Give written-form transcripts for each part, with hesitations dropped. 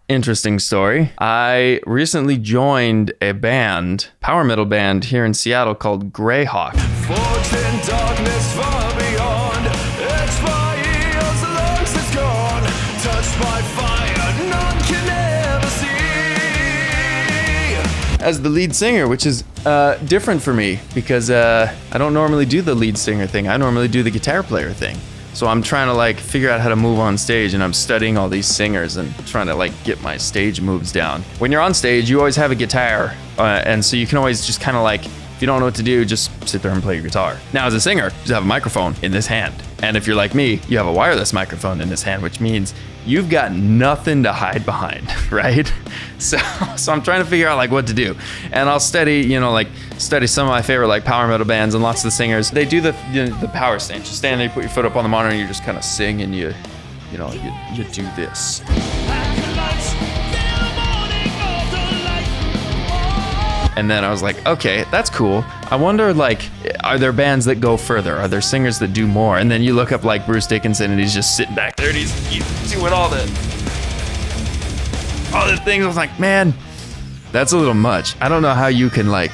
interesting story. I recently joined a band, power metal band here in Seattle called Greyhawk. Forged in darkness far beyond, etched by eons, the lungs is gone, touched by fire, none can ever see. As the lead singer, which is different for me because I don't normally do the lead singer thing. I normally do the guitar player thing. So I'm trying to like figure out how to move on stage, and I'm studying all these singers and trying to like get my stage moves down. When you're on stage, you always have a guitar, and so you can always just kind of like, if you don't know what to do, just sit there and play your guitar. Now as a singer, you have a microphone in this hand. And if you're like me, you have a wireless microphone in this hand, which means you've got nothing to hide behind, right? So I'm trying to figure out like what to do. And I'll study some of my favorite like power metal bands, and lots of the singers, they do the power stance. You stand there, you put your foot up on the monitor, and you just kind of sing, and you do this. And then I was like, okay, that's cool. I wonder, like, are there bands that go further? Are there singers that do more? And then you look up like Bruce Dickinson, and he's just sitting back there, and he's doing all the things. I was like, man, that's a little much. I don't know how you can like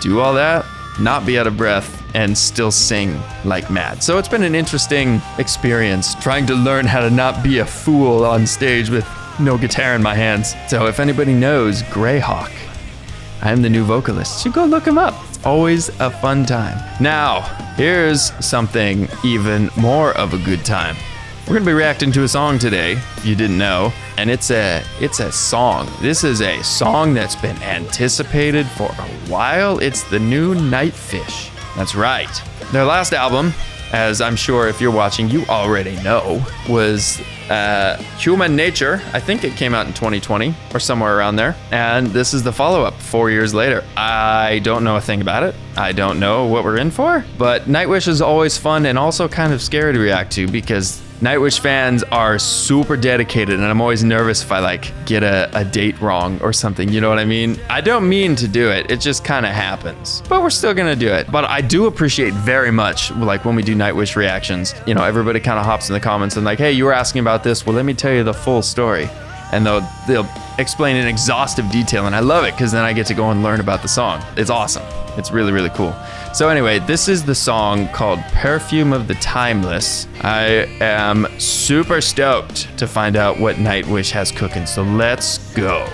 do all that, not be out of breath, and still sing like mad. So it's been an interesting experience trying to learn how to not be a fool on stage with no guitar in my hands. So if anybody knows Greyhawk, I'm the new vocalist. So go look him up. It's always a fun time. Now, here's something even more of a good time. We're gonna be reacting to a song today, if you didn't know, and it's a song. This is a song that's been anticipated for a while. It's the new Nightwish. That's right. Their last album, as I'm sure if you're watching, you already know, was Human Nature. I think it came out in 2020 or somewhere around there. And this is the follow-up 4 years later. I don't know a thing about it. I don't know what we're in for, but Nightwish is always fun and also kind of scary to react to because Nightwish fans are super dedicated, and I'm always nervous if I like get a date wrong or something, you know what I mean? I don't mean to do it, it just kind of happens, but we're still gonna do it. But I do appreciate very much, like when we do Nightwish reactions, you know, everybody kind of hops in the comments and like, hey, you were asking about this, well, let me tell you the full story. And they'll explain in exhaustive detail, and I love it because then I get to go and learn about the song. It's awesome. It's really, really cool. So anyway, this is the song called Perfume of the Timeless. I am super stoked to find out what Nightwish has cooking, so let's go.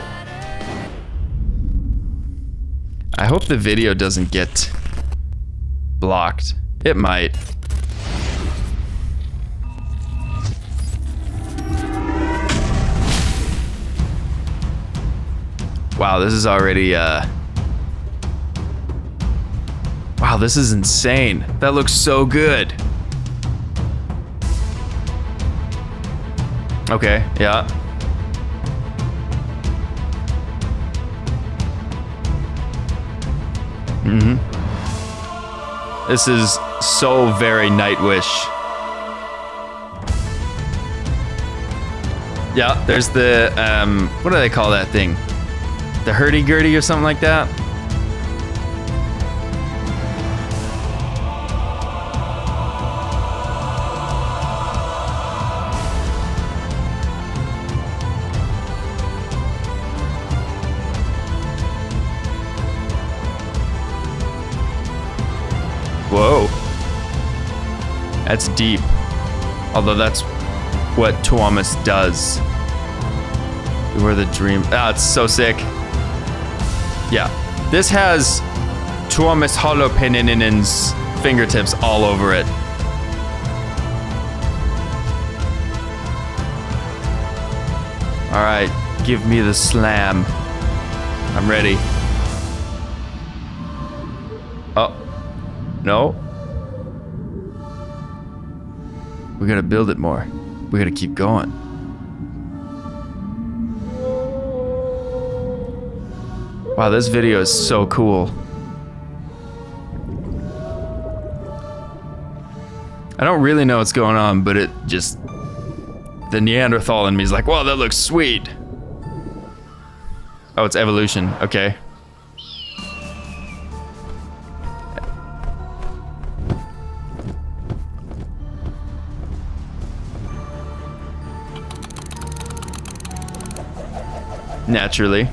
I hope the video doesn't get blocked. It might. Wow, this is already, wow, this is insane. That looks so good. Okay, yeah. This is so very Nightwish. Yeah, there's the, what do they call that thing? The hurdy-gurdy or something like that? Whoa. That's deep. Although that's what Tuomas does. You were the dream. Ah, it's so sick. Yeah. This has Tuomas Holopainen's fingertips all over it. Alright, give me the slam. I'm ready. Oh. No. We gotta build it more. We gotta keep going. Wow, this video is so cool. I don't really know what's going on, but it just... The Neanderthal in me is like, wow, that looks sweet. Oh, it's evolution. Okay. naturally.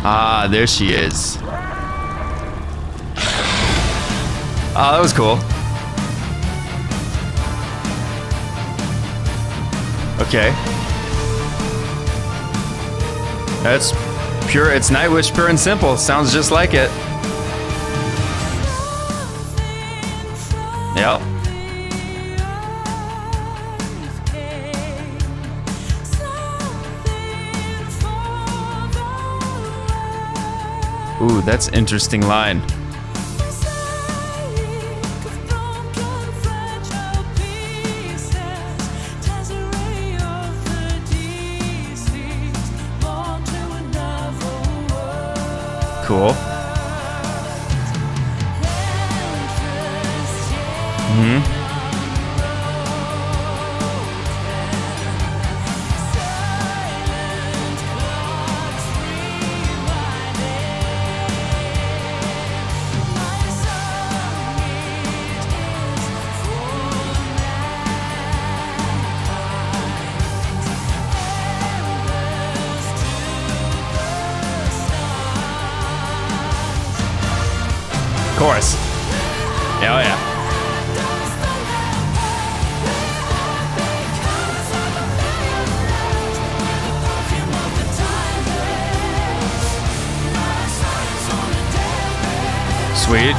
Ah, there she is. Oh, that was cool. Okay. That's pure. It's Nightwish pure and simple. Sounds just like it. Yep. Ooh, that's an interesting line. Cool. Chorus. Yeah, oh yeah. Sweet.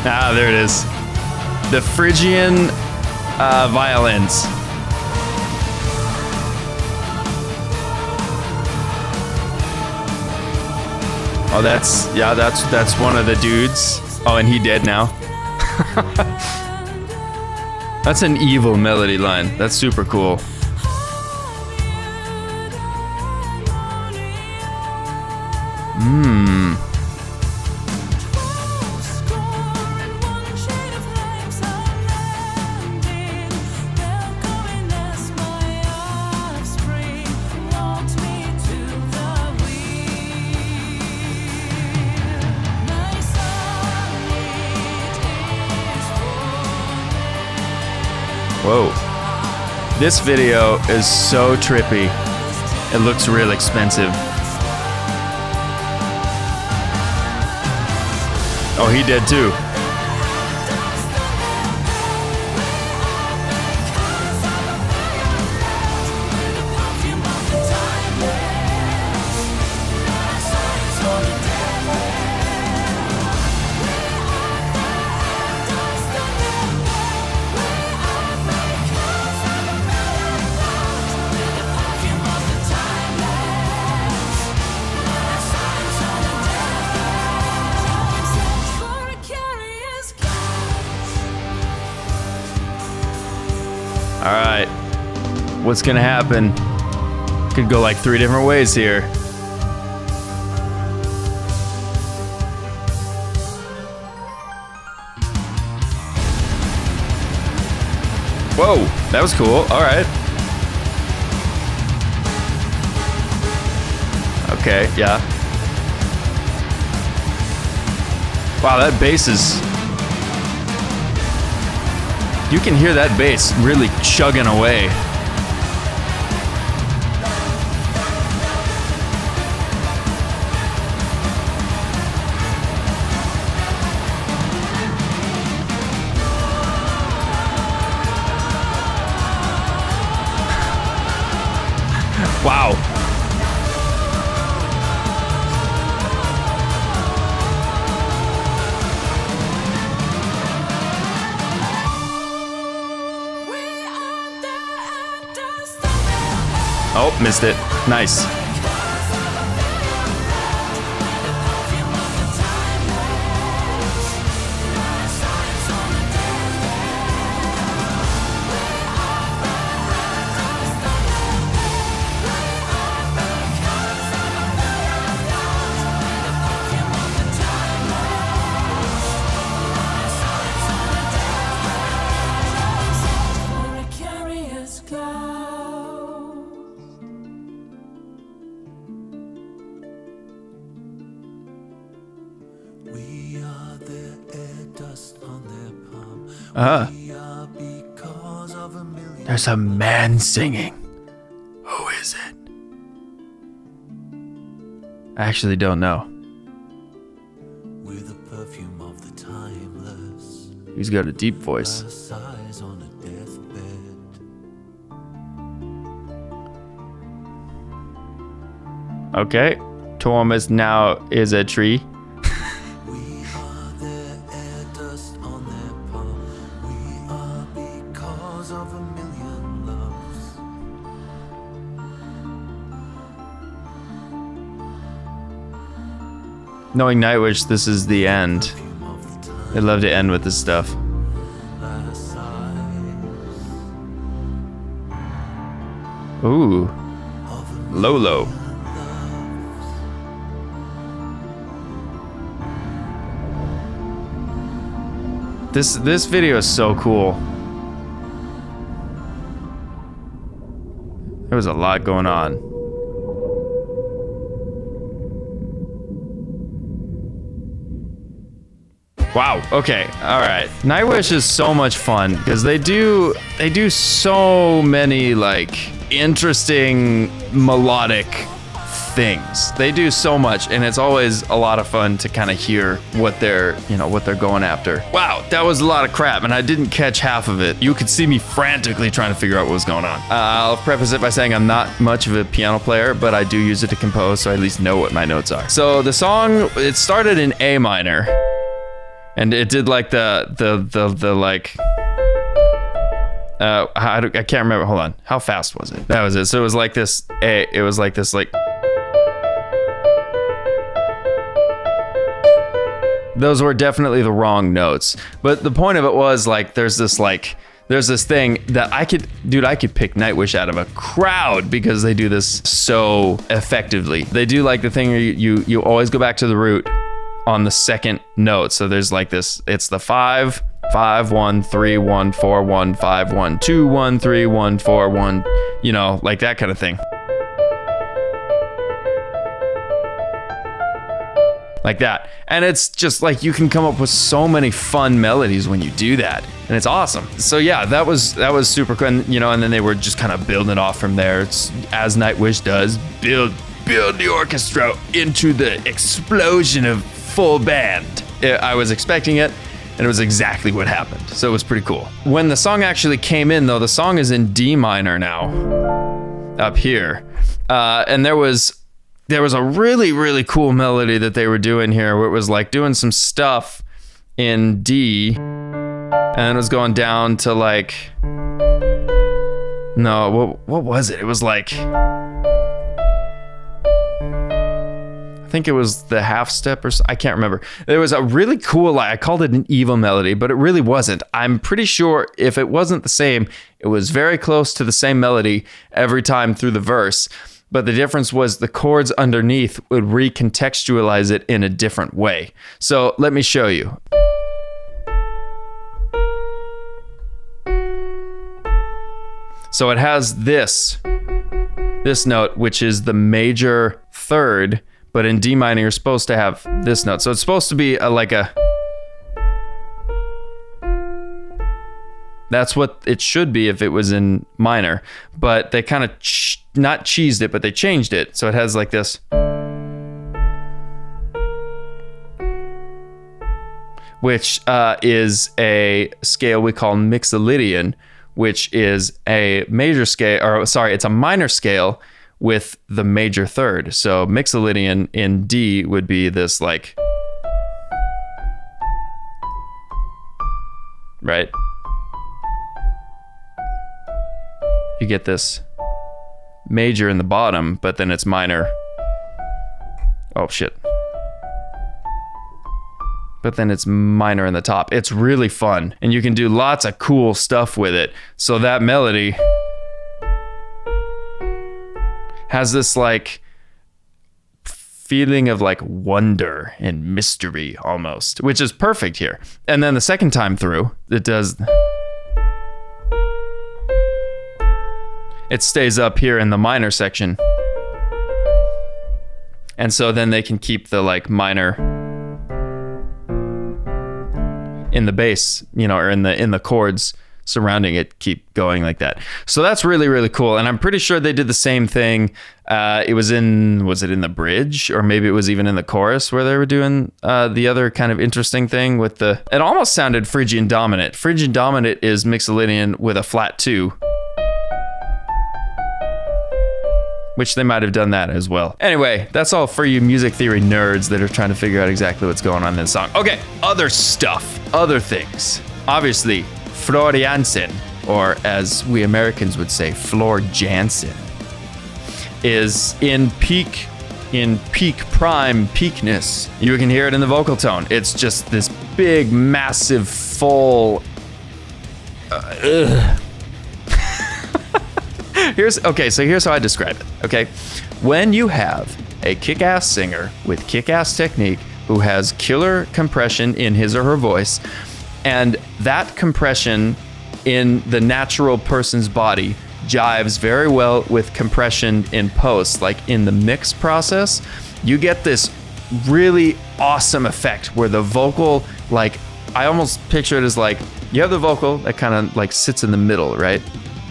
Ah, there it is. The Phrygian violins. Oh, that's one of the dudes. Oh, and he dead now. That's an evil melody line. That's super cool. Whoa. This video is so trippy. It looks real expensive. Oh, he did too. All right, what's gonna happen? Could go like 3 different ways here. Whoa, that was cool. All right. Okay, yeah. Wow, that bass is... You can hear that bass really chugging away. Wow. Oh, missed it. Nice. There's a man singing. Who is it? I actually don't know. With the perfume of the timeless. He's got a deep voice. Sighs on a deathbed. Okay. Thomas now is a tree. We are their air dust on their palm. We are because of a million loves. Knowing Nightwish, this is the end. They love to end with this stuff. Ooh. Lolo. This video is so cool. There was a lot going on. Wow, okay, alright. Nightwish is so much fun because they do so many like interesting melodic things. They do so much, and it's always a lot of fun to kind of hear what they're going after. Wow, that was a lot of crap, and I didn't catch half of it. You could see me frantically trying to figure out what was going on. I'll preface it by saying I'm not much of a piano player, but I do use it to compose, so I at least know what my notes are. So the song, it started in A minor, and it did like the like. I can't remember. Hold on. How fast was it? That was it. So it was like this. It was like this. Like. Those were definitely the wrong notes. But the point of it was like, there's this thing that I could pick Nightwish out of a crowd because they do this so effectively. They do like the thing where you always go back to the root on the second note. So there's like this. It's the 5, 5, 1, 3, 1, 4, 1, 5, 1, 2, 1, 3, 1, 4, 1. You know, like that kind of thing. Like that. And it's just like you can come up with so many fun melodies when you do that, and it's awesome. So yeah, that was super cool. And and then they were just kind of building it off from there. It's, as Nightwish does, build the orchestra into the explosion of full band. I was expecting it, and it was exactly what happened. So it was pretty cool. When the song actually came in, though, the song is in D minor now, up here, and there was a really, really cool melody that they were doing here where it was like doing some stuff in D and it was going down to like, no, what was it? It was like, I think it was the half step or I can't remember. There was a really cool, I called it an evil melody, but it really wasn't. I'm pretty sure if it wasn't the same, it was very close to the same melody every time through the verse. But the difference was the chords underneath would recontextualize it in a different way. So let me show you. So it has this note, which is the major third, but in D minor, you're supposed to have this note. So it's supposed to be like a... That's what it should be if it was in minor, but they kind of not cheesed it, but they changed it. So it has like this, which is a scale we call Mixolydian, which is a major scale, or sorry, it's a minor scale with the major third. So Mixolydian in D would be this like, right? You get this major in the bottom, but then it's minor. Oh shit. But then it's minor in the top. It's really fun, and you can do lots of cool stuff with it. So that melody has this like feeling of like wonder and mystery almost, which is perfect here. And then the second time through, it does... It stays up here in the minor section. And so then they can keep the like minor in the bass, or in the chords surrounding it keep going like that. So that's really, really cool. And I'm pretty sure they did the same thing. Was it in the bridge, or maybe it was even in the chorus where they were doing the other kind of interesting thing with it almost sounded Phrygian dominant. Phrygian dominant is Mixolydian with a flat 2. Which they might have done that as well. Anyway, that's all for you music theory nerds that are trying to figure out exactly what's going on in this song. Okay, other stuff, other things. Obviously, Floor Jansen, or as we Americans would say, Floor Jansen, is in peak prime peakness. You can hear it in the vocal tone. It's just this big, massive, full. Here's how I describe it. Okay, when you have a kick-ass singer with kick-ass technique who has killer compression in his or her voice, and that compression in the natural person's body jives very well with compression in post, like in the mix process, you get this really awesome effect where the vocal, like, I almost picture it as like, you have the vocal that kind of like sits in the middle, right?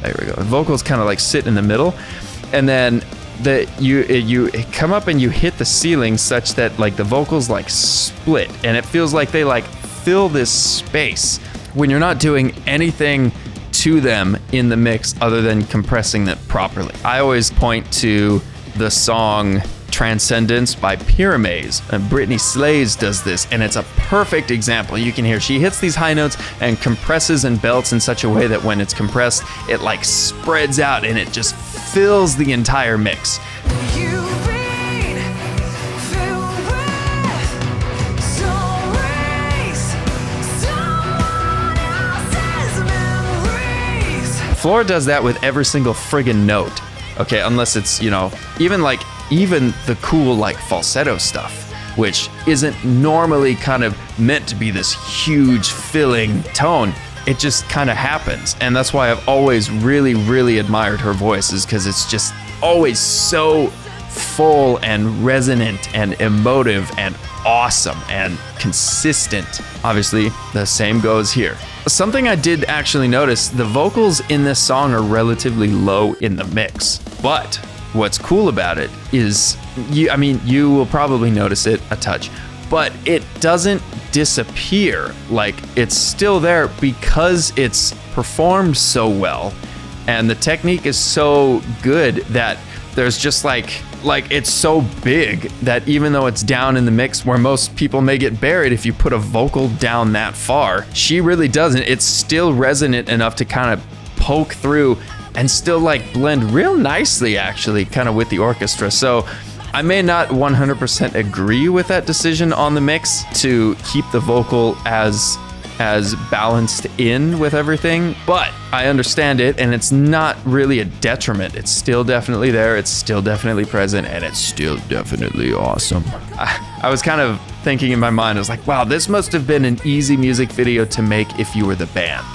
There we go. The vocals kind of like sit in the middle, and then you come up and you hit the ceiling such that like the vocals like split, and it feels like they like fill this space when you're not doing anything to them in the mix other than compressing them properly. I always point to the song Transcendence by Pyramaze, and Brittany Slays does this, and it's a perfect example. You can hear she hits these high notes and compresses and belts in such a way that when it's compressed, it like spreads out and it just fills the entire mix. Floor does that with every single friggin' note. Okay, unless it's, even the cool like falsetto stuff, which isn't normally kind of meant to be this huge filling tone. It just kind of happens. And that's why I've always really, really admired her voice, is because it's just always so full and resonant and emotive and awesome and consistent. Obviously, the same goes here. Something I did actually notice, the vocals in this song are relatively low in the mix, but what's cool about it is, you will probably notice it a touch, but it doesn't disappear. Like, it's still there because it's performed so well, and the technique is so good that there's just like it's so big that even though it's down in the mix where most people may get buried if you put a vocal down that far, she really doesn't. It's still resonant enough to kind of poke through and still like blend real nicely, actually, kind of with the orchestra. So I may not 100% agree with that decision on the mix to keep the vocal as balanced in with everything, but I understand it, and it's not really a detriment. It's still definitely there, it's still definitely present, and it's still definitely awesome. I was kind of thinking in my mind, I was like, wow, this must have been an easy music video to make if you were the band.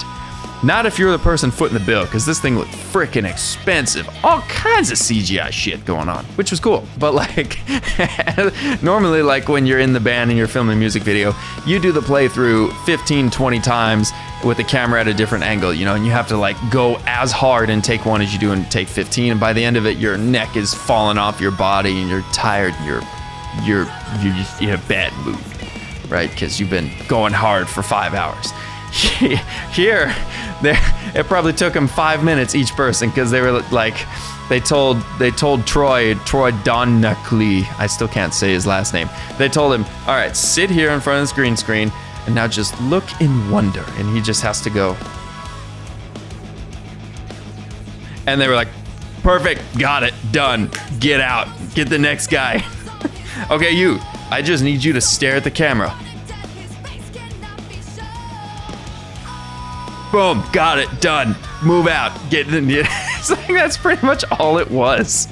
Not if you're the person footing the bill, because this thing looked freaking expensive. All kinds of CGI shit going on, which was cool. But like, normally like when you're in the band and you're filming a music video, you do the playthrough 15, 20 times with the camera at a different angle, and you have to like go as hard in take 1 as you do in take 15. And by the end of it, your neck is falling off your body and you're tired and you're just in a bad mood, right? Because you've been going hard for 5 hours. Here, it probably took them 5 minutes each person, because they were like, they told Troy Donackley, I still can't say his last name. They told him, all right, sit here in front of this green screen and now just look in wonder, and he just has to go. And they were like, perfect, got it, done, get out, get the next guy. Okay, I just need you to stare at the camera. Boom, got it, done, move out, get in. It's like, that's pretty much all it was,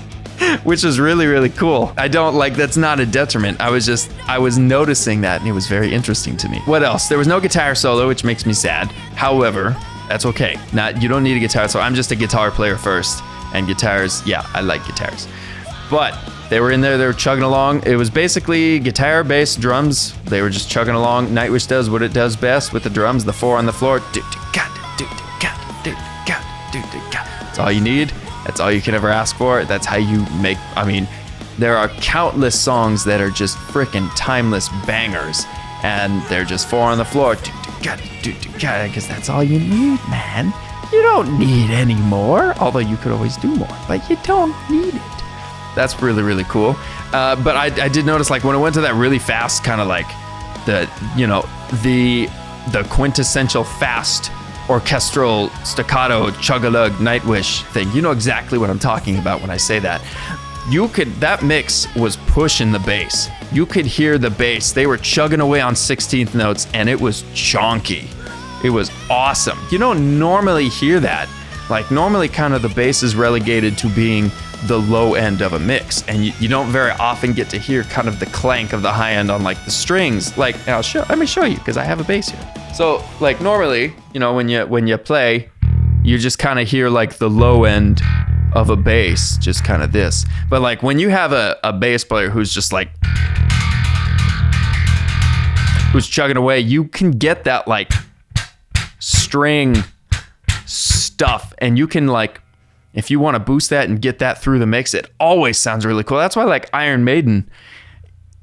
which is really, really cool. That's not a detriment. I was noticing that, and it was very interesting to me. What else? There was no guitar solo, which makes me sad. However, that's okay. You don't need a guitar solo. I'm just a guitar player first, and guitars, yeah, I like guitars. But They were in there, they were chugging along. It was basically guitar, bass, drums. They were just chugging along. Nightwish does what it does best with the drums, the 4 on the floor. That's all you need. That's all you can ever ask for. That's how you make, I mean, there are countless songs that are just freaking timeless bangers, and they're just 4 on the floor. Because that's all you need, man. You don't need any more, although you could always do more, but you don't need it. That's really, really cool. But I did notice, like, when it went to that really fast kind of like the quintessential fast orchestral staccato chug-a-lug Nightwish thing. You know exactly what I'm talking about when I say that. That mix was pushing the bass. You could hear the bass. They were chugging away on 16th notes, and it was chonky. It was awesome. You don't normally hear that. Like, normally kind of the bass is relegated to being the low end of a mix, and you don't very often get to hear kind of the clank of the high end on like the strings. Like, let me show you, because I have a bass here. So like normally, you know, when you play, you just kind of hear like the low end of a bass, just kind of this. But like when you have a bass player who's just like, who's chugging away, you can get that like string stuff, and you can like, if you want to boost that and get that through the mix, it always sounds really cool. That's why like Iron Maiden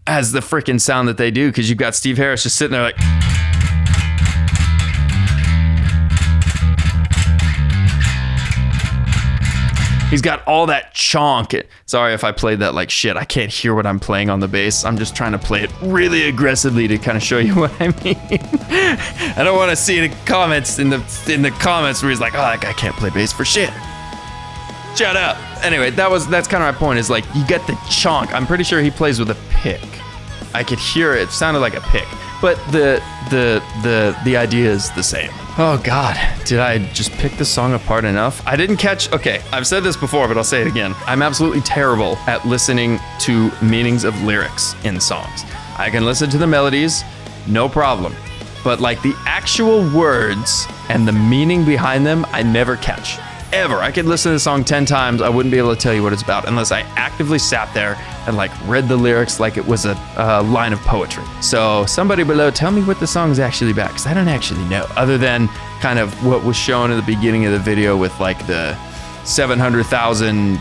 has the freaking sound that they do, because you've got Steve Harris just sitting there like, he's got all that chonk. Sorry if I played that like shit. I can't hear what I'm playing on the bass. I'm just trying to play it really aggressively to kind of show you what I mean. I don't want to see the comments in the comments where he's like, oh, that guy can't play bass for shit. Shut up. Anyway, that's kind of my point, is like, you get the chonk. I'm pretty sure he plays with a pick. I could hear it. It sounded like a pick. But the idea is the same. Oh God, did I just pick the song apart enough? I didn't catch, okay, I've said this before, but I'll say it again. I'm absolutely terrible at listening to meanings of lyrics in songs. I can listen to the melodies, no problem. But like the actual words and the meaning behind them, I never catch. Ever. I could listen to the song 10 times, I wouldn't be able to tell you what it's about unless I actively sat there and like read the lyrics like it was a line of poetry. So somebody below, tell me what the song's actually about, because I don't actually know, other than kind of what was shown at the beginning of the video with like the 700,000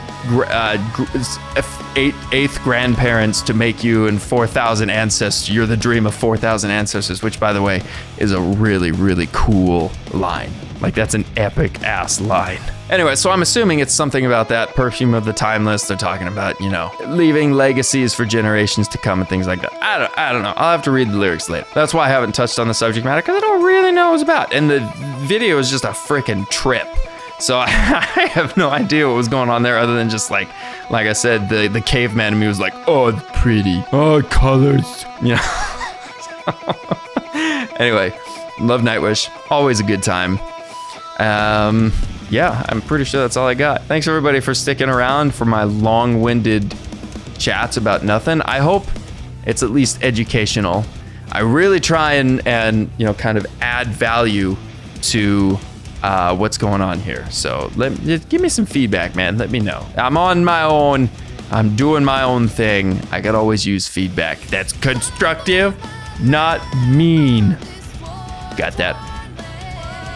eighth grandparents to make you, and 4,000 ancestors. You're the dream of 4,000 ancestors, which by the way is a really, really cool line. Like, that's an epic ass line. Anyway, so I'm assuming it's something about that perfume of the timeless. They're talking about, you know, leaving legacies for generations to come and things like that. I don't know. I'll have to read the lyrics later. That's why I haven't touched on the subject matter, because I don't really know what it's about. And the video is just a freaking trip. So I have no idea what was going on there, other than just like I said, the caveman in me was like, oh, it's pretty. Oh, colors. You know. Anyway, love Nightwish. Always a good time. Yeah, I'm pretty sure that's all I got. Thanks everybody for sticking around for my long-winded chats about nothing. I hope it's at least educational. I really try and you know, kind of add value to what's going on here. So give me some feedback, man. Let me know. I'm on my own. I'm doing my own thing. I could always use feedback that's constructive, not mean. Got that?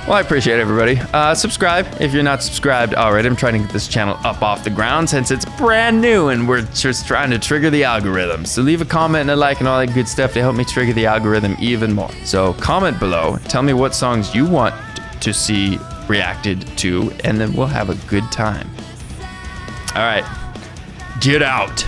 Well, I appreciate it, everybody. Subscribe if you're not subscribed already. I'm trying to get this channel up off the ground since it's brand new and we're just trying to trigger the algorithm. So leave a comment and a like and all that good stuff to help me trigger the algorithm even more. So comment below, tell me what songs you want to see reacted to, and then we'll have a good time. All right, get out.